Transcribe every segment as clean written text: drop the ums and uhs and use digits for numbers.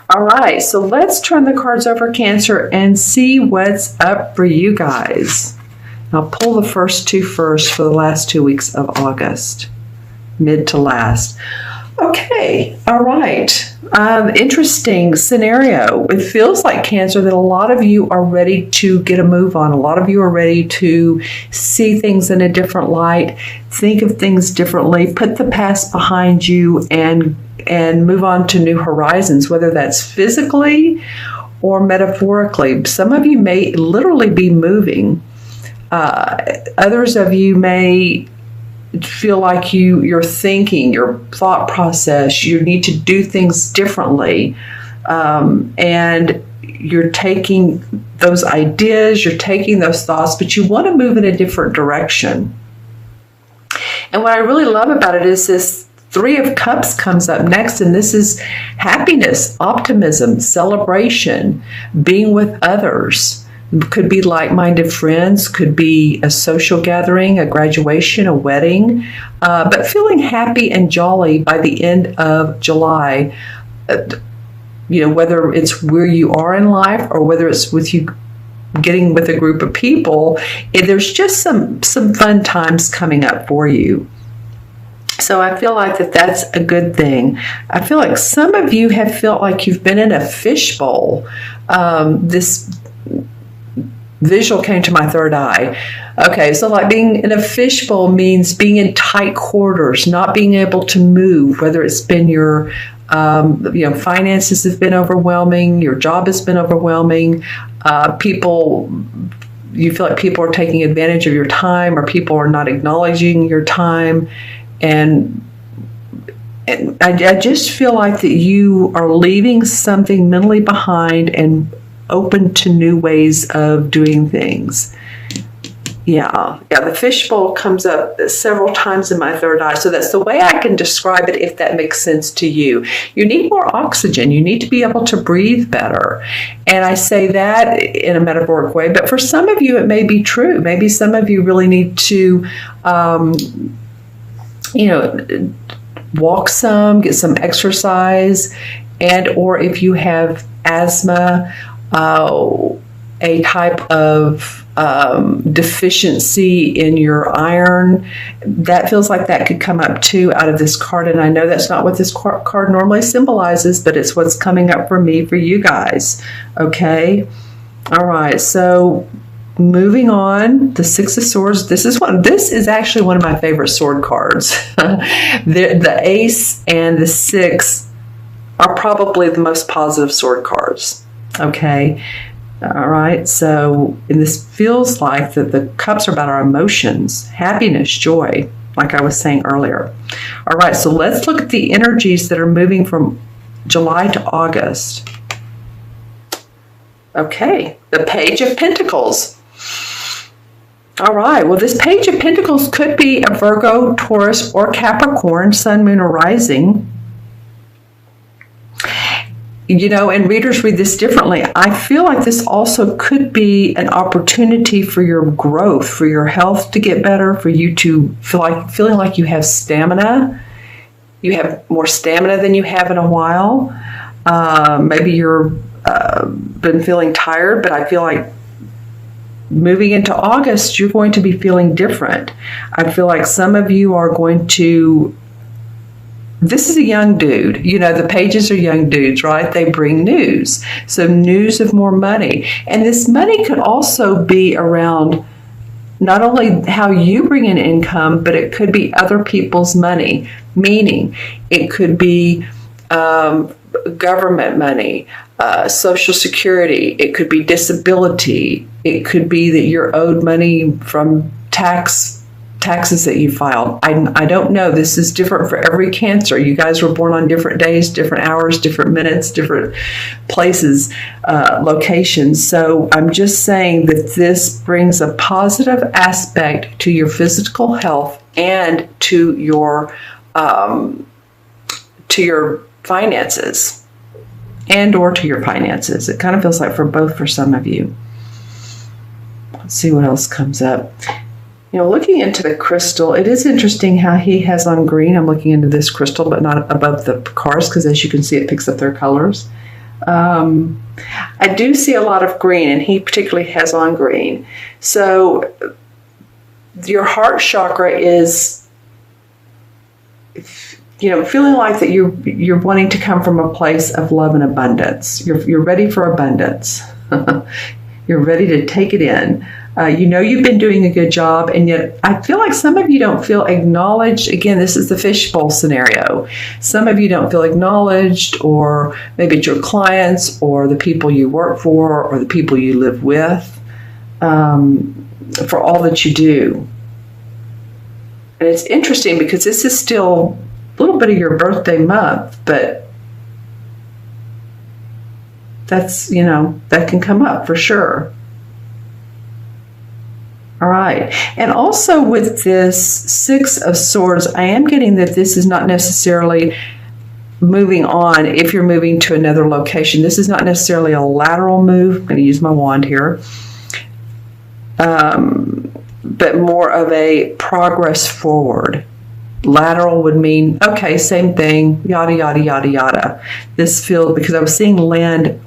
All right, so let's turn the cards over, Cancer, and see what's up for you guys. I'll pull the first two first for the last 2 weeks of August, mid to last. Okay, all right. Interesting scenario. It feels like, Cancer, that a lot of you are ready to get a move on. A lot of you are ready to see things in a different light, think of things differently, put the past behind you, and move on to new horizons, whether that's physically or metaphorically. Some of you may literally be moving. Others of you may feel like your thinking, your thought process, you need to do things differently. And you're taking those ideas, you're taking those thoughts, but you want to move in a different direction. And what I really love about it is this Three of Cups comes up next, and this is happiness, optimism, celebration, being with others. Could be like-minded friends, could be a social gathering, a graduation, a wedding, but feeling happy and jolly by the end of July. Whether it's where you are in life or whether it's with you getting with a group of people, there's just some fun times coming up for you. So I feel like that's a good thing. I feel like some of you have felt like you've been in a fishbowl. This visual came to my third eye. Okay, so like being in a fishbowl means being in tight quarters, not being able to move, whether it's been your finances have been overwhelming, your job has been overwhelming, you feel like people are taking advantage of your time, or people are not acknowledging your time. And I just feel like that you are leaving something mentally behind and open to new ways of doing things. Yeah, the fishbowl comes up several times in my third eye. So that's the way I can describe it, if that makes sense to you. You need more oxygen. You need to be able to breathe better. And I say that in a metaphoric way, but for some of you, it may be true. Maybe some of you really need to walk some, get some exercise, and or if you have asthma, a type of deficiency in your iron, that feels like that could come up too out of this card. And I know that's not what this card normally symbolizes, but it's what's coming up for me, for you guys. Okay. All right. So moving on, the Six of Swords. This is actually one of my favorite sword cards. The Ace and the Six are probably the most positive sword cards. Okay. All right. So, and this feels like that the cups are about our emotions, happiness, joy, like I was saying earlier. All right. So let's look at the energies that are moving from July to August. Okay. The Page of Pentacles. All right. Well, this Page of Pentacles could be a Virgo, Taurus, or Capricorn, Sun, Moon, or Rising. And readers read this differently. I feel like this also could be an opportunity for your growth, for your health to get better, for you to feeling like you have stamina. You have more stamina than you have in a while. Maybe you're been feeling tired, but I feel like moving into August, you're going to be feeling different. I feel like some of you are going to. This is a young dude. The pages are young dudes, right? They bring news. So news of more money. And this money could also be around not only how you bring in income, but it could be other people's money. Meaning it could be government money, Social Security. It could be disability. It could be that you're owed money from taxes that you filed. I don't know. This is different for every Cancer. You guys were born on different days, different hours, different minutes, different places, locations. So I'm just saying that this brings a positive aspect to your physical health and to your finances, and or to your finances. It kind of feels like for some of you. Let's see what else comes up. Looking into the crystal, it is interesting how he has on green. I'm looking into this crystal, but not above the cards, because as you can see, it picks up their colors. I do see a lot of green, and he particularly has on green. So your heart chakra is, feeling like that you're wanting to come from a place of love and abundance. You're ready for abundance. You're ready to take it in. You've been doing a good job, and yet I feel like some of you don't feel acknowledged. Again, this is the fishbowl scenario. Some of you don't feel acknowledged, or maybe it's your clients or the people you work for or the people you live with, for all that you do. And it's interesting because this is still a little bit of your birthday month, but that's, that can come up for sure. All right. And also with this Six of Swords, I am getting that this is not necessarily moving on if you're moving to another location. This is not necessarily a lateral move. I'm going to use my wand here. But more of a progress forward. Lateral would mean, okay, same thing, yada, yada, yada, yada. This feels, because I was seeing land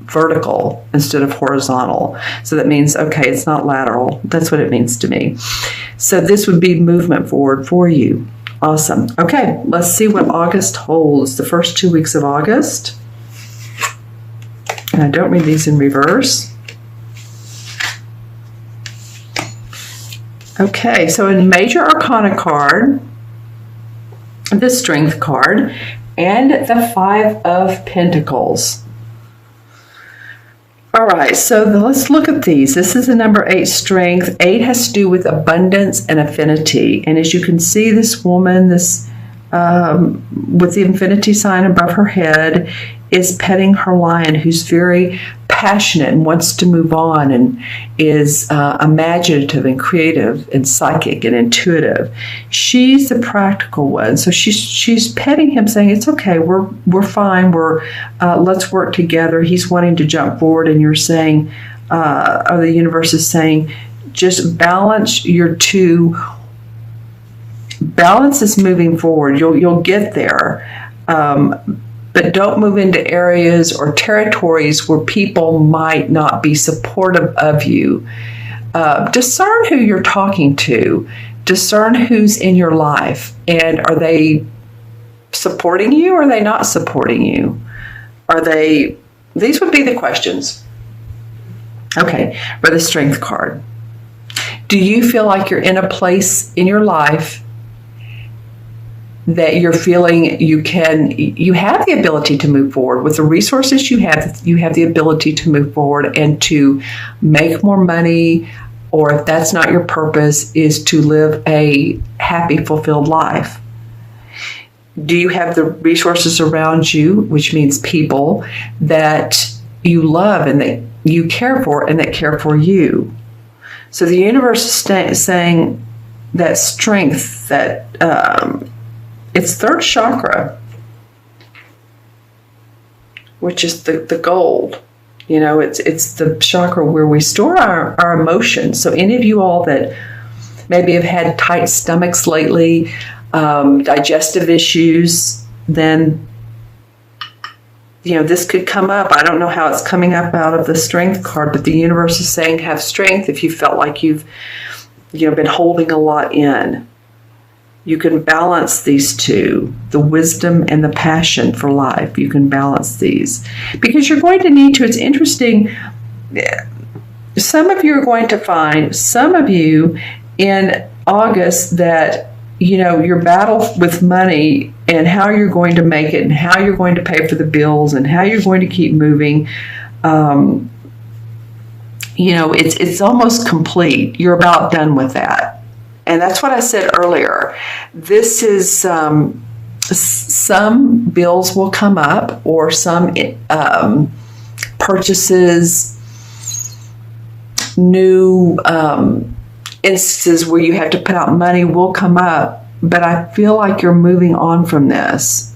vertical instead of horizontal. So that means, okay, it's not lateral. That's what it means to me. So this would be movement forward for you. Awesome. Okay, let's see what August holds. The first 2 weeks of August. And I don't read these in reverse. Okay, so in Major Arcana card, the Strength card, and the Five of Pentacles. All right, so let's look at these. This is the number 8, Strength. 8 has to do with abundance and affinity. And as you can see, this woman, with the infinity sign above her head, is petting her lion, who's very passionate and wants to move on, and is imaginative and creative and psychic and intuitive. She's the practical one, so she's petting him, saying, "It's okay. We're fine. Let's work together." He's wanting to jump forward, and you're saying, or the universe is saying, just balance your two. Balance is moving forward. You'll get there. But don't move into areas or territories where people might not be supportive of you. Discern who you're talking to. Discern who's in your life. And are they supporting you or are they not supporting you? These would be the questions. Okay, for the Strength card. Do you feel like you're in a place in your life that you're feeling you have the ability to move forward with the resources you have the ability to move forward and to make more money, or if that's not your purpose, is to live a happy, fulfilled life? Do you have the resources around you, which means people that you love and that you care for and that care for you? So the universe is saying that strength, that it's third chakra, which is the gold. It's the chakra where we store our emotions. So any of you all that maybe have had tight stomachs lately, digestive issues, then this could come up. I don't know how it's coming up out of the Strength card, but the universe is saying have strength if you felt like you've been holding a lot in. You can balance these two, the wisdom and the passion for life. You can balance these because you're going to need to. It's interesting. Some of you are going to find, some of you in August, that your battle with money and how you're going to make it and how you're going to pay for the bills and how you're going to keep moving. It's almost complete. You're about done with that. And that's what I said earlier. This is some bills will come up, or some purchases, new instances where you have to put out money will come up. But I feel like you're moving on from this.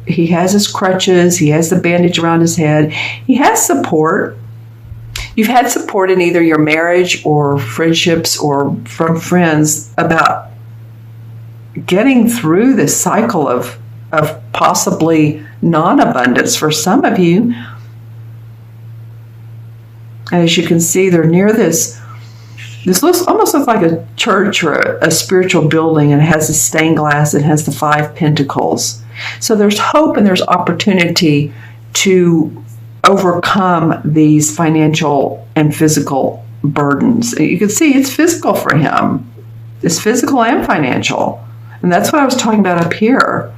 He has his crutches. He has the bandage around his head. He has support. You've had support in either your marriage or friendships or from friends about getting through this cycle of of possibly non-abundance for some of you. And as you can see, they're near this almost looks like a church or a spiritual building, and it has the stained glass and has the 5 pentacles. So there's hope and there's opportunity to overcome these financial and physical burdens. You can see it's physical for him. It's physical and financial. And that's what I was talking about up here,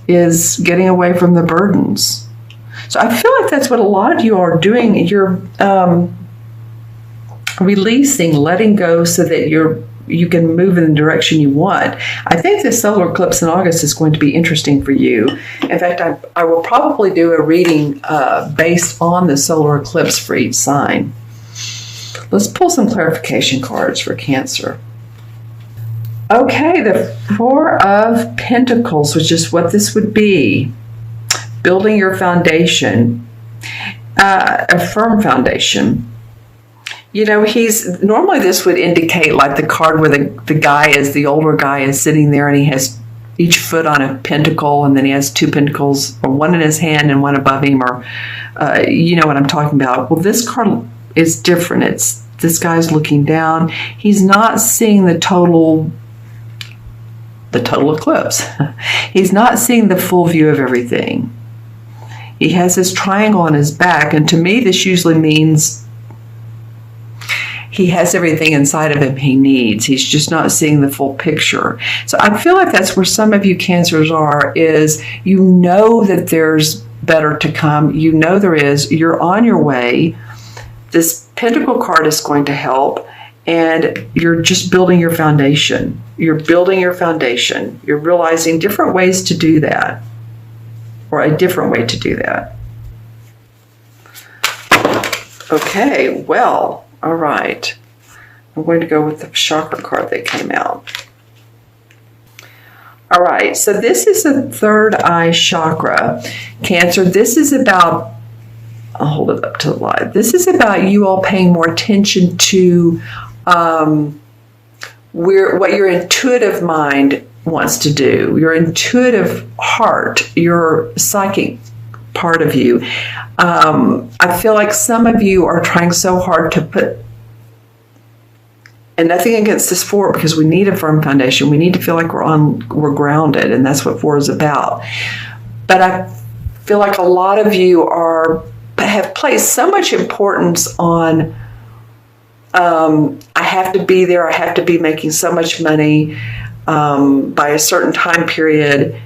is getting away from the burdens. So I feel like that's what a lot of you are doing. You're releasing, letting go so that you can move in the direction you want. I think this solar eclipse in August is going to be interesting for you. In fact, I will probably do a reading based on the solar eclipse for each sign. Let's pull some clarification cards for Cancer. Okay, the 4 of Pentacles, which is what this would be. Building your foundation, a firm foundation. You know, normally this would indicate like the card where the older guy is sitting there and he has each foot on a pentacle, and then he has 2 pentacles, or one in his hand and one above him, or you know what I'm talking about. Well, this card is different. This guy's looking down. He's not seeing the total eclipse. He's not seeing the full view of everything. He has this triangle on his back, and to me this usually means he has everything inside of him he needs. He's just not seeing the full picture. So I feel like that's where some of you Cancers are, is you know that there's better to come. You know there is. You're on your way. This Pentacle card is going to help, and you're just building your foundation. You're building your foundation. You're realizing different ways to do that, or a different way to do that. Okay, well, all right. I'm going to go with the chakra card that came out. All right, so this is the 3rd eye chakra. Cancer, this is about, I'll hold it up to the light. This is about you all paying more attention to what your intuitive mind wants to do, your intuitive heart, your psychic part of you. I feel like some of you are trying so hard to put, and nothing against this 4, because we need a firm foundation. We need to feel like we're grounded, and that's what 4 is about. But I feel like a lot of you have placed so much importance on, I have to be there, I have to be making so much money by a certain time period.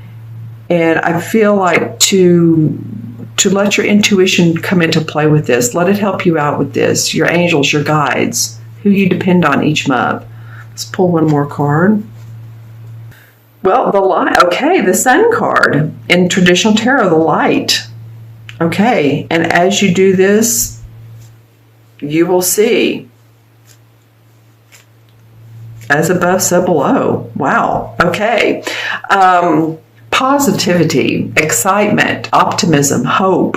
And I feel like to let your intuition come into play with this, let it help you out with this, your angels, your guides, who you depend on each month. Let's pull one more card. Well, the light. Okay, the Sun card in traditional tarot, the light. Okay, and as you do this, you will see. As above, so below. Wow. Okay. Positivity, excitement, optimism, hope.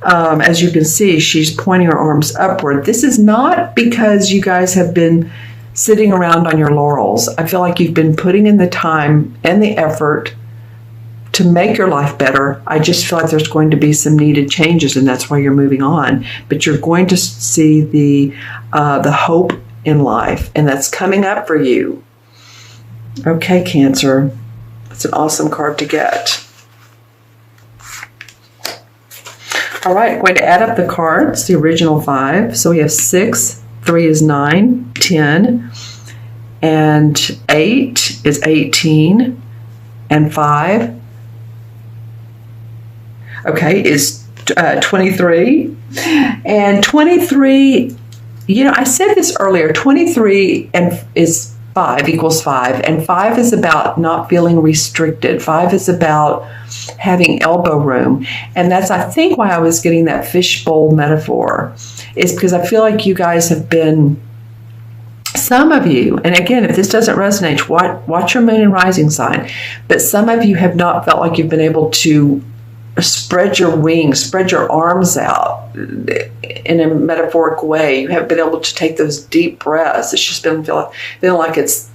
As you can see, she's pointing her arms upward. This is not because you guys have been sitting around on your laurels. I feel like you've been putting in the time and the effort to make your life better. I just feel like there's going to be some needed changes, and that's why you're moving on. But you're going to see the hope in life, and that's coming up for you. Okay, Cancer. It's an awesome card to get. All right, I'm going to add up the cards, the original 5. So we have 6, 3 is 9, 10, and 8 is 18, and 5, okay, is 23. And 23, you know, I said this earlier, 23 is 5 equals 5, and 5 is about not feeling restricted. 5 is about having elbow room, and that's, I think, why I was getting that fishbowl metaphor, is because I feel like you guys have been, some of you, and again, if this doesn't resonate, watch your moon and rising sign, but some of you have not felt like you've been able to spread your wings, spread your arms out in a metaphoric way. You haven't been able to take those deep breaths. It's just been feeling like it's,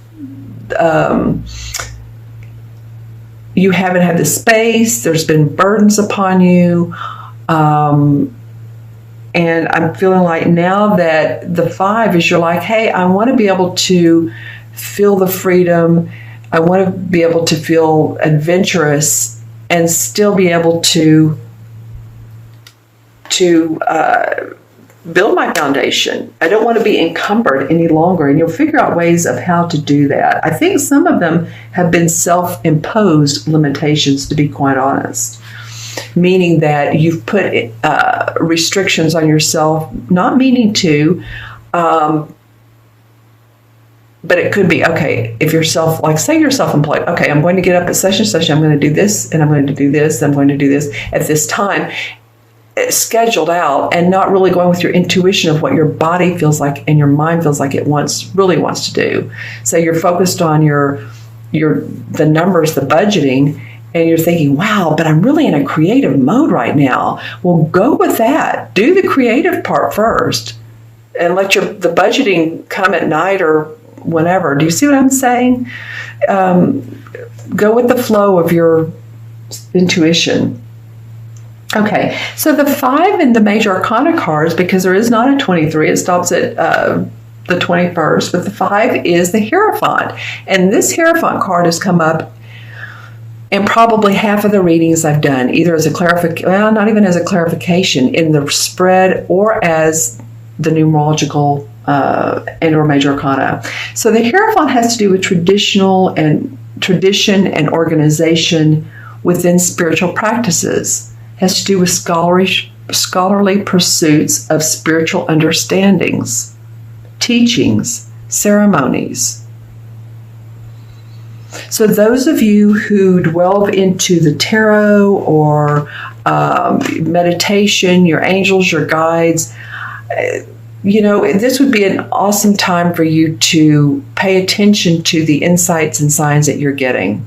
you haven't had the space, there's been burdens upon you. And I'm feeling like now that the 5 is, you're like, hey, I want to be able to feel the freedom. I want to be able to feel adventurous and still be able to build my foundation. I don't want to be encumbered any longer. And you'll figure out ways of how to do that. I think some of them have been self-imposed limitations, to be quite honest. Meaning that you've put restrictions on yourself, not meaning to, but it could be, okay, if you're say you're self-employed, okay, I'm going to get up at such and such, I'm going to do this, and I'm going to do this, I'm going to do this at this time, scheduled out, and not really going with your intuition of what your body feels like and your mind feels like it really wants to do. So you're focused on the numbers, the budgeting, and you're thinking, wow, but I'm really in a creative mode right now. Well, go with that. Do the creative part first and let the budgeting come at night or whenever. Do you see what I'm saying? Go with the flow of your intuition. Okay, so the 5 in the major arcana cards, because there is not a 23, it stops at the 21st, but the 5 is the Hierophant. And this Hierophant card has come up in probably half of the readings I've done, either as a clarification, well, not even as a clarification, in the spread or as the numerological and or major arcana. So the Hierophant has to do with tradition and organization within spiritual practices. Has to do with scholarly pursuits of spiritual understandings, teachings, ceremonies. So those of you who delve into the tarot or meditation, your angels, your guides, this would be an awesome time for you to pay attention to the insights and signs that you're getting.